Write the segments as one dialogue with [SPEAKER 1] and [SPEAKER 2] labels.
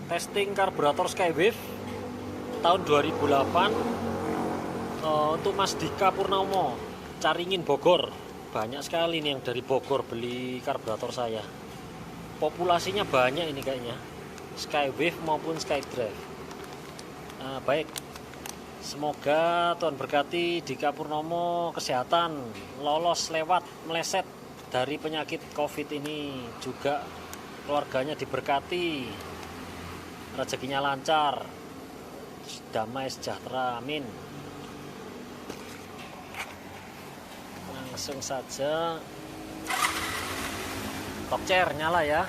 [SPEAKER 1] Testing karburator Skywave tahun 2008 untuk Mas Dika Purnomo, Caringin, Bogor. Banyak sekali nih yang dari Bogor beli karburator saya. Populasinya banyak ini kayaknya, Skywave maupun Skydrive. Baik, semoga Tuhan berkati Dika Purnomo kesehatan, lolos lewat meleset dari penyakit COVID ini, juga keluarganya diberkati, rezekinya lancar, damai sejahtera, amin. Langsung saja top chair nyala ya,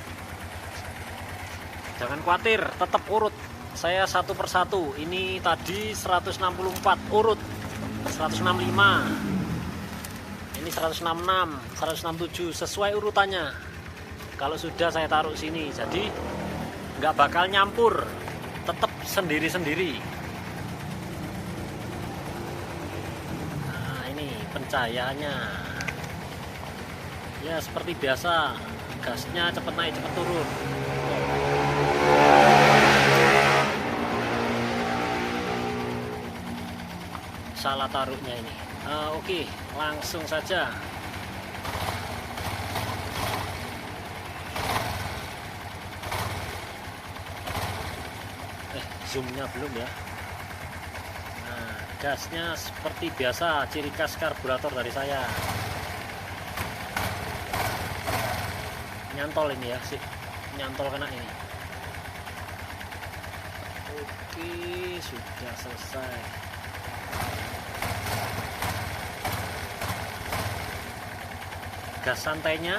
[SPEAKER 1] jangan khawatir, tetap urut saya satu persatu. Ini tadi 164 urut, 165, ini 166, 167 sesuai urutannya. Kalau sudah saya taruh sini, jadi nggak bakal nyampur, tetap sendiri-sendiri. Nah, ini pencahayaannya ya seperti biasa, gasnya cepet naik cepet turun. Salah taruhnya ini. Oke, langsung saja. Zoomnya belum ya. Nah, gasnya seperti biasa, ciri khas karburator dari saya. Nyantol ini ya, sih nyantol kena ini. Oke, sudah selesai. Gas santainya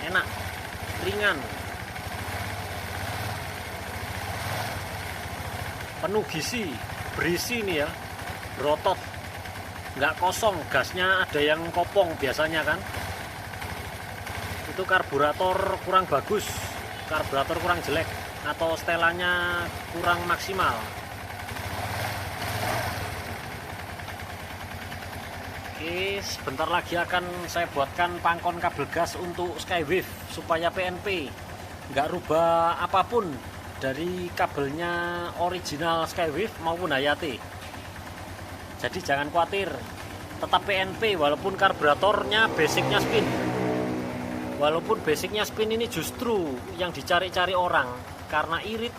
[SPEAKER 1] enak, ringan, penuh gizi, berisi nih ya, berotot, nggak kosong. Gasnya ada yang kopong biasanya kan, itu karburator kurang bagus, karburator kurang jelek, atau setelannya kurang maksimal. Oke, sebentar lagi akan saya buatkan pangkon kabel gas untuk Skywave supaya PNP nggak rubah apapun dari kabelnya original Skywave maupun Hayati. Jadi jangan khawatir, tetap PNP walaupun karburatornya basicnya spin. Walaupun basicnya spin, ini justru yang dicari-cari orang karena irit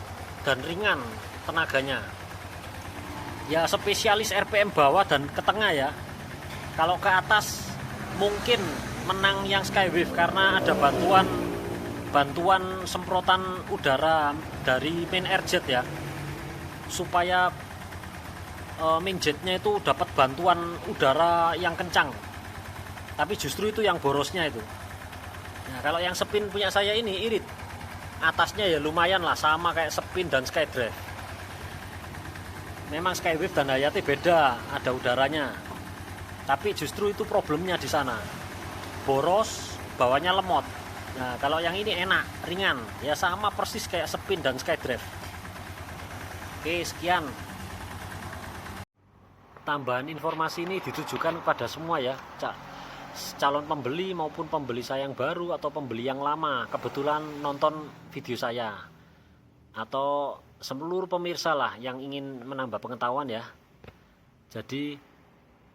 [SPEAKER 1] dan ringan tenaganya. Ya spesialis RPM bawah dan ke tengah ya. Kalau ke atas mungkin menang yang Skywave karena ada bantuan semprotan udara dari main airjet ya, supaya main jetnya itu dapat bantuan udara yang kencang. Tapi justru itu yang borosnya itu. Nah, kalau yang spin punya saya ini irit, atasnya ya lumayan lah, sama kayak spin dan Skydrive. Memang Skywave dan Hayati beda, ada udaranya. Tapi justru itu problemnya di sana, boros, bawahnya lemot. Nah, kalau yang ini enak, ringan, ya sama persis kayak spin dan Skydrive. Oke, sekian. Tambahan informasi ini ditujukan kepada semua ya, calon pembeli maupun pembeli saya yang baru atau pembeli yang lama, kebetulan nonton video saya, atau seluruh pemirsa lah yang ingin menambah pengetahuan ya. Jadi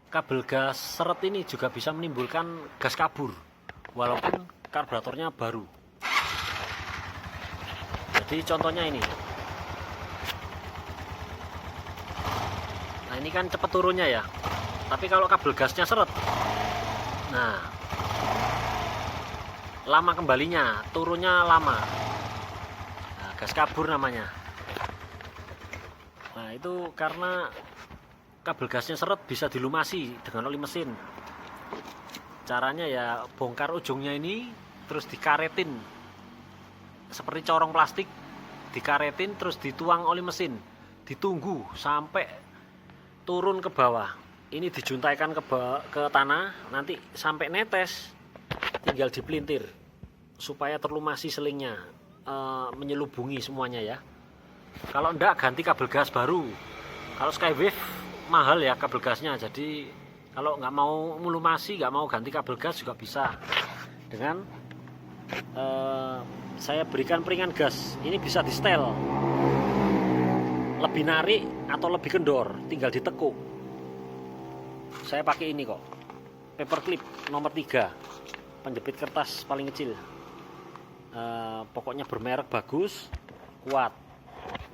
[SPEAKER 1] kabel gas seret ini juga bisa menimbulkan gas kabur walaupun karburatornya baru. Jadi contohnya ini. Nah, ini kan cepet turunnya ya. Tapi kalau kabel gasnya seret, nah lama kembalinya, turunnya lama. Nah, gas kabur namanya. Nah, itu karena kabel gasnya seret, bisa dilumasi dengan oli mesin. Caranya ya bongkar ujungnya ini, terus dikaretin seperti corong plastik, dikaretin terus dituang oli mesin, ditunggu sampai turun ke bawah. Ini dijuntaikan ke tanah, nanti sampai netes tinggal dipelintir supaya terlumasi selingnya, menyelubungi semuanya ya. Kalau enggak, ganti kabel gas baru. Kalau Skywave mahal ya kabel gasnya, jadi kalau nggak mau melumasi, nggak mau ganti kabel gas juga bisa dengan saya berikan peringan gas. Ini bisa di setel, lebih narik atau lebih kendor, tinggal ditekuk. Saya pakai ini kok, paperclip nomor 3, penjepit kertas paling kecil. Pokoknya bermerek, bagus, kuat,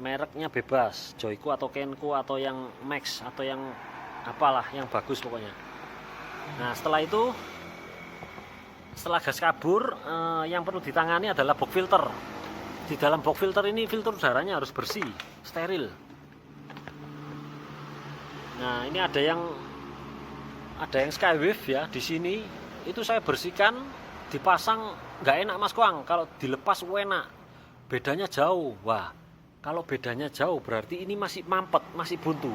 [SPEAKER 1] mereknya bebas, Joyko atau Kenko atau yang Max atau yang apalah, yang bagus pokoknya. Nah setelah itu, setelah gas kabur, yang perlu ditangani adalah box filter. Di dalam box filter ini filter udaranya harus bersih, steril. Nah ini ada yang Skywave ya di sini. Itu saya bersihkan, dipasang nggak enak Mas Koang. Kalau dilepas enak, bedanya jauh. Wah, kalau bedanya jauh berarti ini masih mampet, masih buntu.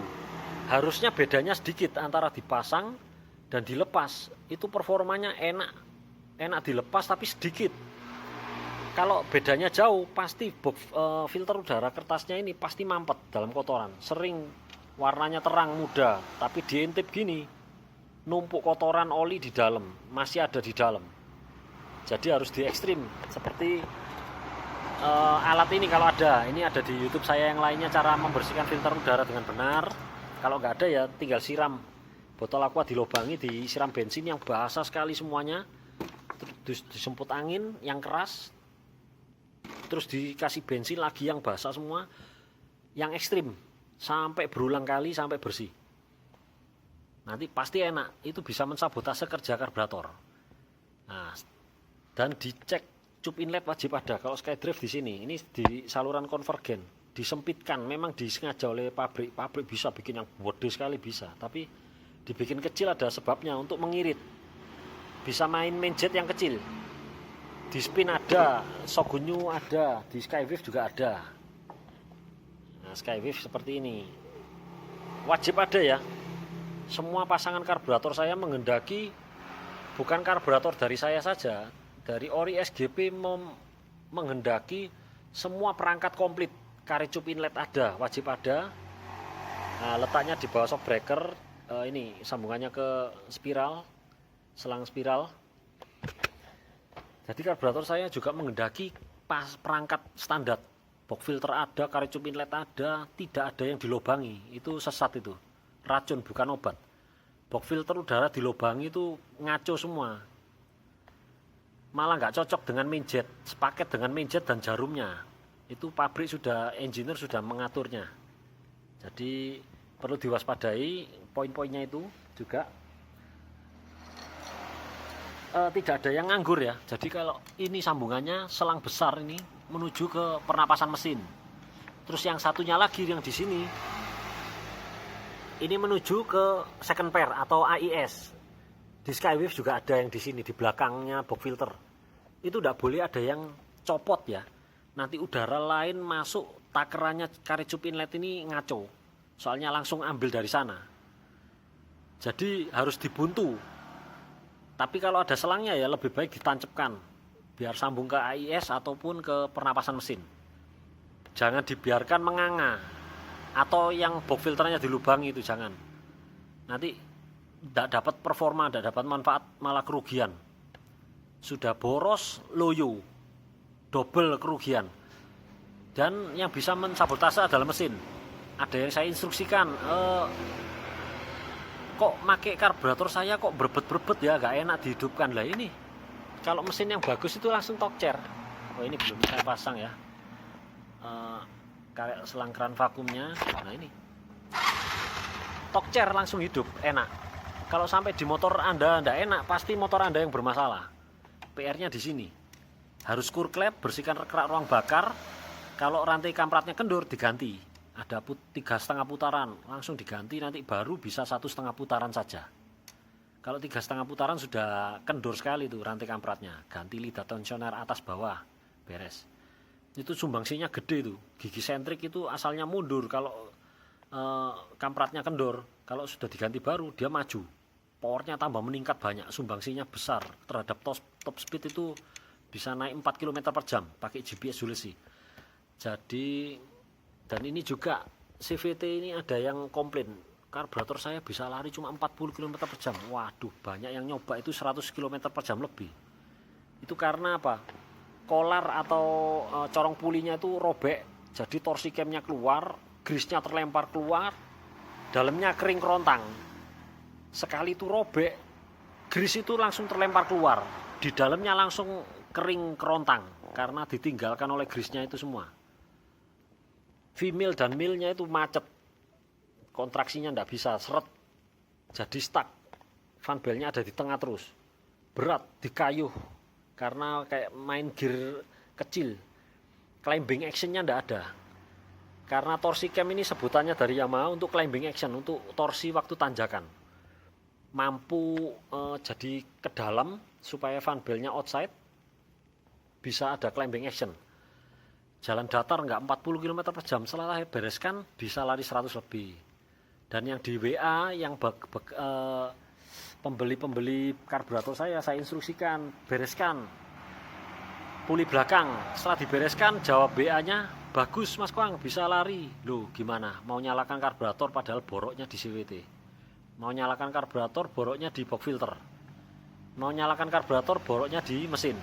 [SPEAKER 1] Harusnya bedanya sedikit antara dipasang dan dilepas. Itu performanya enak dilepas tapi sedikit. Kalau bedanya jauh, pasti filter udara kertasnya ini pasti mampet dalam kotoran. Sering warnanya terang muda, tapi diintip gini, numpuk kotoran oli di dalam, masih ada di dalam. Jadi harus di ekstrim. Seperti alat ini kalau ada, ini ada di YouTube saya yang lainnya, cara membersihkan filter udara dengan benar. Kalau nggak ada ya tinggal siram botol aqua, dilobangi, disiram bensin yang basah sekali semuanya, terus disemput angin yang keras, terus dikasih bensin lagi yang basah semua, yang ekstrim sampai berulang kali sampai bersih. Nanti pasti enak, itu bisa mensabotase kerja karburator. Nah, dan dicek cup inlet wajib ada. Kalau SkyDrive di sini, ini di saluran konvergen, disempitkan, memang disengaja oleh pabrik. Pabrik bisa bikin yang gede sekali bisa, tapi dibikin kecil ada sebabnya untuk mengirit. Bisa main jet yang kecil. Di Spin ada, Shogunyu ada, di Skywave juga ada. Nah, Skywave seperti ini. Wajib ada ya. Semua pasangan karburator saya menghendaki, bukan karburator dari saya saja, dari Ori SGP menghendaki semua perangkat komplit. Kare cup inlet ada, wajib ada. Nah, letaknya di bawah shock breaker, ini sambungannya ke spiral, selang spiral. Jadi karburator saya juga menghendaki perangkat standar. Box filter ada, kare cup inlet ada, tidak ada yang dilobangi. Itu sesat itu. Racun bukan obat. Box filter udara dilobangi itu ngaco semua. Malah nggak cocok dengan main jet, sepaket dengan main jet dan jarumnya. Itu pabrik sudah, engineer sudah mengaturnya. Jadi perlu diwaspadai poin-poinnya itu juga. Tidak ada yang nganggur ya. Jadi kalau ini sambungannya selang besar ini menuju ke pernapasan mesin. Terus yang satunya lagi yang di sini, ini menuju ke second pair atau AIS. Di Skywave juga ada yang di sini, di belakangnya box filter. Itu tidak boleh ada yang copot ya. Nanti udara lain masuk, takerannya kare cup inlet ini ngaco. Soalnya langsung ambil dari sana. Jadi harus dibuntu. Tapi kalau ada selangnya ya lebih baik ditancapkan. Biar sambung ke AIS ataupun ke pernapasan mesin. Jangan dibiarkan menganga. Atau yang box filternya dilubangi itu jangan. Nanti tidak dapat performa, tidak dapat manfaat, malah kerugian. Sudah boros, loyo, double kerugian. Dan yang bisa mensabotase adalah mesin. Ada yang saya instruksikan, kok make karburator saya kok berbet-berbet ya, gak enak dihidupkan. Lah ini, kalau mesin yang bagus itu langsung tokcer. Oh ini belum saya pasang ya. Kayak selang keran vakumnya. Nah ini tokcer langsung hidup, enak. Kalau sampai di motor Anda tidak enak, pasti motor Anda yang bermasalah. PR-nya di sini. Harus kurklep, bersihkan kerak ruang bakar. Kalau rantai kampratnya kendur, diganti. Ada 3,5 putaran, langsung diganti, nanti baru bisa 1,5 putaran saja. Kalau 3,5 putaran sudah kendur sekali tuh rantai kampratnya. Ganti lidah tensioner atas bawah, beres. Itu sumbangsinya gede tuh. Gigi sentrik itu asalnya mundur kalau kampratnya kendor. Kalau sudah diganti baru dia maju, powernya tambah meningkat banyak, sumbangsinya besar terhadap top speed itu bisa naik 4 km per jam pakai GPS Zulesi. Jadi dan ini juga CVT ini ada yang komplain, karburator saya bisa lari cuma 40 km per jam. Waduh, banyak yang nyoba itu 100 km per jam lebih. Itu karena apa? kolar atau corong pulinya itu robek, jadi torsi camnya keluar, grisnya terlempar keluar, dalamnya kering kerontang. Sekali itu robek, gris itu langsung terlempar keluar, di dalamnya langsung kering kerontang karena ditinggalkan oleh grisnya itu semua. V-mill dan millnya itu macet, kontraksinya nggak bisa seret, jadi stuck. Fan belnya ada di tengah terus, berat, dikayuh karena kayak main gear kecil. Climbing actionnya nggak ada, karena torsi cam ini sebutannya dari Yamaha untuk climbing action, untuk torsi waktu tanjakan. Mampu jadi ke dalam supaya fan belnya outside, bisa ada climbing action. Jalan datar nggak 40 km per jam, setelah bereskan bisa lari 100 lebih. Dan yang di WA, yang pembeli karburator saya instruksikan, bereskan puli belakang. Setelah dibereskan, jawab WA-nya, bagus Mas Koang, bisa lari. Loh gimana, mau nyalakan karburator padahal boroknya di CVT, mau nyalakan karburator boroknya di box filter, mau nyalakan karburator boroknya di mesin.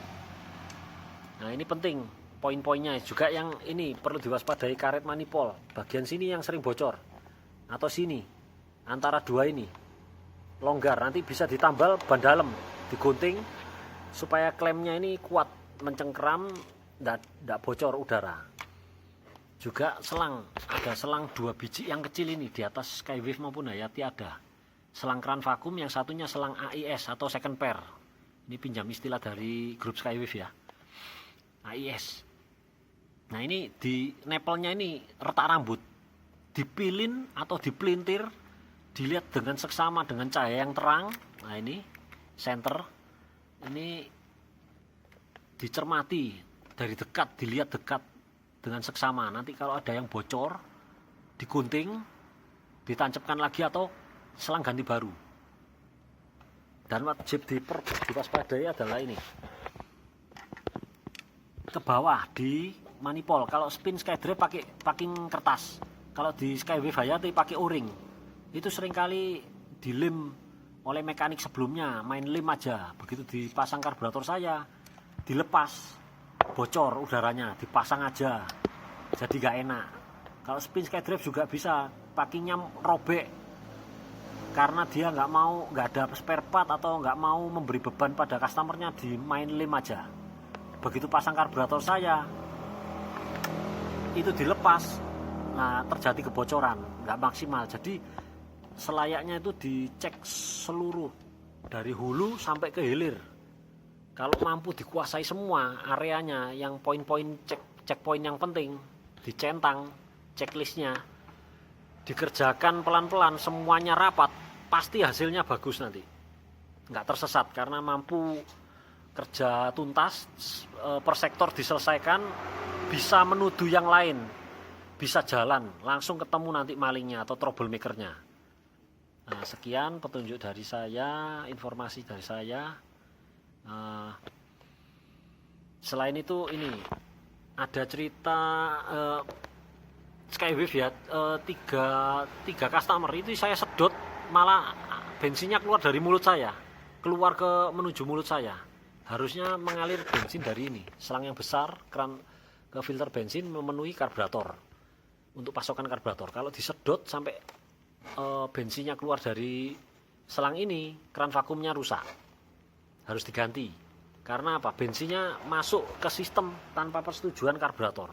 [SPEAKER 1] Nah ini penting poin-poinnya juga. Yang ini perlu diwaspadai, karet manipul bagian sini yang sering bocor, atau sini antara dua ini longgar, nanti bisa ditambal ban dalam, digunting supaya klemnya ini kuat, mencengkeram, tidak bocor udara. Juga selang, ada selang 2 biji yang kecil ini di atas Skywave maupun Hayati ada. Selang keran vakum, yang satunya selang AIS atau second pair. Ini pinjam istilah dari grup Skywave ya, AIS. Nah ini di nepelnya ini retak rambut, dipilin atau dipelintir, dilihat dengan seksama dengan cahaya yang terang. Nah ini center, ini dicermati dari dekat, dilihat dekat dengan seksama. Nanti kalau ada yang bocor, digunting, ditancapkan lagi atau selang ganti baru. Dan wajib diwaspadai adalah ini, ke bawah di manipul. Kalau spin Skydrive pakai packing kertas, kalau di Skywave Hayati pakai o-ring. Itu seringkali dilem oleh mekanik sebelumnya, main lem aja. Begitu dipasang karburator saya, dilepas, bocor udaranya, dipasang aja, jadi gak enak. Kalau spin Skydrive juga bisa, packingnya robek karena dia nggak ada spare part atau nggak mau memberi beban pada customernya, di main lem aja. Begitu pasang karburator saya, itu dilepas, nah terjadi kebocoran, nggak maksimal. Jadi selayaknya itu dicek seluruh dari hulu sampai ke hilir. Kalau mampu dikuasai semua areanya, yang poin-poin checkpoint yang penting dicentang, checklistnya dikerjakan pelan-pelan, semuanya rapat, pasti hasilnya bagus nanti. Nggak tersesat karena mampu kerja tuntas, per sektor diselesaikan, bisa menuduh yang lain, bisa jalan, langsung ketemu nanti malingnya atau troublemakernya. Nah, sekian petunjuk dari saya, informasi dari saya. Selain itu ini ada cerita Skywave ya, tiga customer itu saya sedot, malah bensinnya keluar dari mulut saya, keluar ke menuju mulut saya. Harusnya mengalir bensin dari ini, selang yang besar, keran ke filter bensin memenuhi karburator untuk pasokan karburator. Kalau disedot sampai bensinnya keluar dari selang ini, keran vakumnya rusak, harus diganti. Karena apa? Bensinnya masuk ke sistem tanpa persetujuan karburator,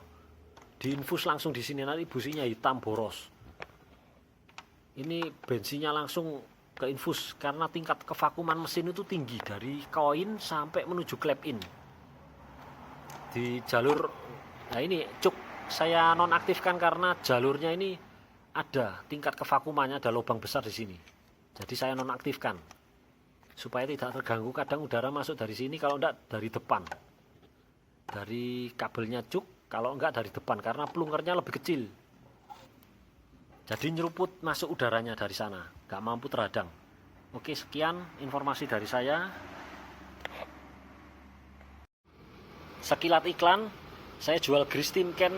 [SPEAKER 1] diinfus langsung di sini, nanti businya hitam boros. Ini bensinnya langsung ke infus karena tingkat kevakuman mesin itu tinggi, dari koin sampai menuju clap in di jalur. Nah ini cuk saya nonaktifkan karena jalurnya ini ada tingkat kevakumannya, ada lubang besar di sini. Jadi saya nonaktifkan supaya tidak terganggu. Kadang udara masuk dari sini, kalau enggak dari depan, dari kabelnya cuk, kalau enggak dari depan karena plungernya lebih kecil. Jadi nyeruput masuk udaranya dari sana, enggak mampu terhadang. Oke, sekian informasi dari saya. Sekilat iklan, saya jual grease tin can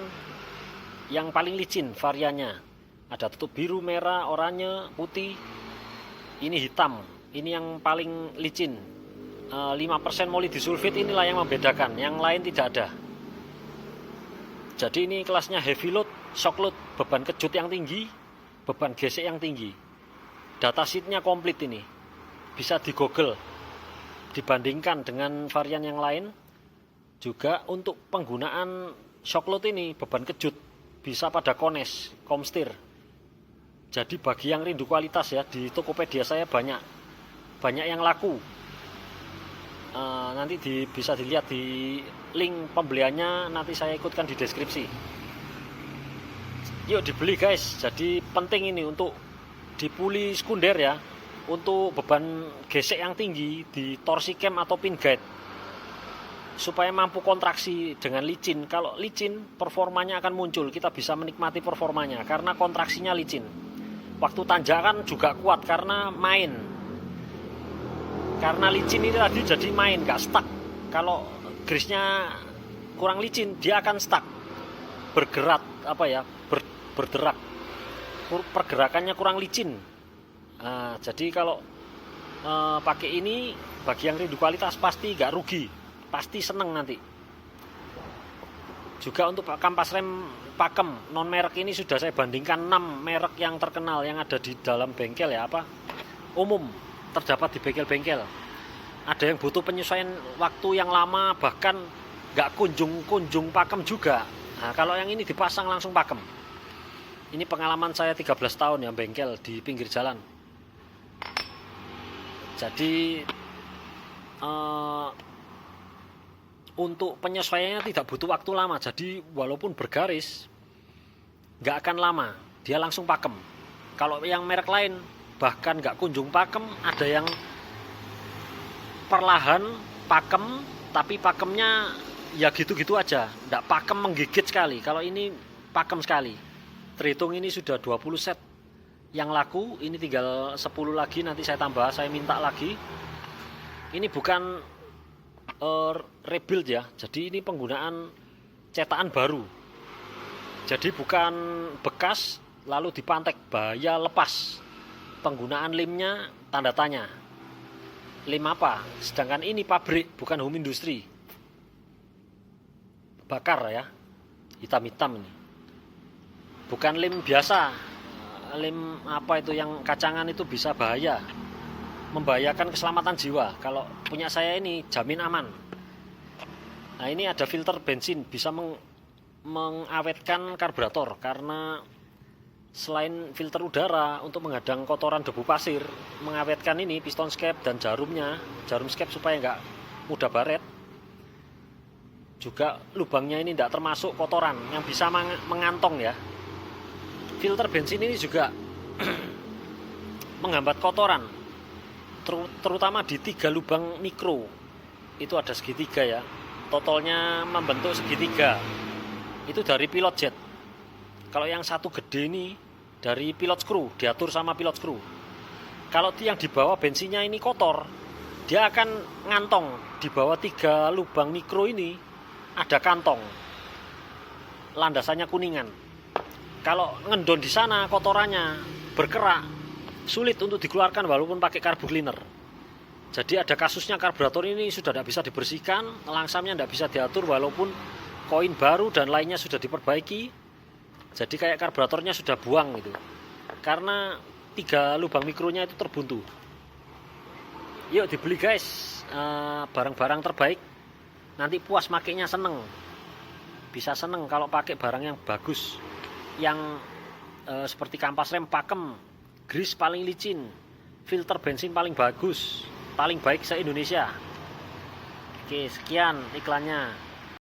[SPEAKER 1] yang paling licin variannya. Ada tutup biru, merah, oranye, putih. Ini hitam. Ini yang paling licin. 5% molybdisulfit inilah yang membedakan, yang lain tidak ada. Jadi ini kelasnya heavy load, shock load, beban kejut yang tinggi, beban gesek yang tinggi. Data sheetnya komplit ini, bisa di Google dibandingkan dengan varian yang lain. Juga untuk penggunaan shock load ini, beban kejut bisa pada Kones, Komstir. Jadi bagi yang rindu kualitas ya, di Tokopedia saya banyak yang laku. Nanti bisa dilihat di link pembeliannya, nanti saya ikutkan di deskripsi. Yuk dibeli guys. Jadi penting ini untuk di puli sekunder ya, untuk beban gesek yang tinggi di torsi cam atau pin guide, supaya mampu kontraksi dengan licin. Kalau licin, performanya akan muncul, kita bisa menikmati performanya karena kontraksinya licin. Waktu tanjakan juga kuat karena main. Karena licin ini tadi jadi main, gak stuck. Kalau grease-nya kurang licin, dia akan stuck, bergerak berderak. Pergerakannya kurang licin. Jadi kalau pakai ini, bagi yang rindu kualitas pasti gak rugi, pasti seneng nanti. Juga untuk kampas rem pakem non merek ini sudah saya bandingkan 6 merek yang terkenal yang ada di dalam bengkel ya, umum terdapat di bengkel-bengkel. Ada yang butuh penyesuaian waktu yang lama, bahkan nggak kunjung pakem juga. Nah, kalau yang ini dipasang langsung pakem. Ini pengalaman saya 13 tahun ya bengkel di pinggir jalan. Jadi untuk penyesuaiannya tidak butuh waktu lama. Jadi walaupun bergaris nggak akan lama, dia langsung pakem. Kalau yang merek lain bahkan nggak kunjung pakem, ada yang perlahan pakem, tapi pakemnya ya gitu-gitu aja, nggak pakem menggigit sekali. Kalau ini pakem sekali. Terhitung ini sudah 20 set yang laku, ini tinggal 10 lagi, nanti saya tambah, saya minta lagi. Ini bukan rebuild ya, jadi ini penggunaan cetakan baru. Jadi bukan bekas lalu dipantek, bahaya lepas. Penggunaan limnya tanda tanya. Lim apa? Sedangkan ini pabrik, bukan home industry. Bakar ya, hitam-hitam ini. Bukan lim biasa. Lim apa itu yang kacangan itu bisa bahaya, membahayakan keselamatan jiwa. Kalau punya saya ini jamin aman. Nah ini ada filter bensin, bisa mengawetkan karburator karena selain filter udara untuk menghadang kotoran debu pasir, mengawetkan ini piston skep dan jarum skep supaya nggak mudah baret. Juga lubangnya ini tidak termasuk kotoran yang bisa mengantong ya. Filter bensin ini juga menghambat kotoran, terutama di 3 lubang mikro. Itu ada segitiga ya, totalnya membentuk segitiga. Itu dari pilot jet. Kalau yang satu gede ini dari pilot screw, diatur sama pilot screw. Kalau yang di bawah bensinnya ini kotor, dia akan ngantong. Di bawah 3 lubang mikro ini ada kantong, landasannya kuningan. Kalau ngendon di sana kotorannya berkerak, sulit untuk dikeluarkan walaupun pakai carbo cleaner. Jadi ada kasusnya karburator ini sudah tidak bisa dibersihkan, langsamnya tidak bisa diatur walaupun koin baru dan lainnya sudah diperbaiki. Jadi kayak karburatornya sudah buang gitu, karena 3 lubang mikronya itu terbuntu. Yuk dibeli guys, barang-barang terbaik. Nanti puas makainya, seneng. Bisa seneng kalau pakai barang yang bagus, yang seperti kampas rem pakem, grease paling licin, filter bensin paling bagus, paling baik se-Indonesia. Oke, sekian iklannya.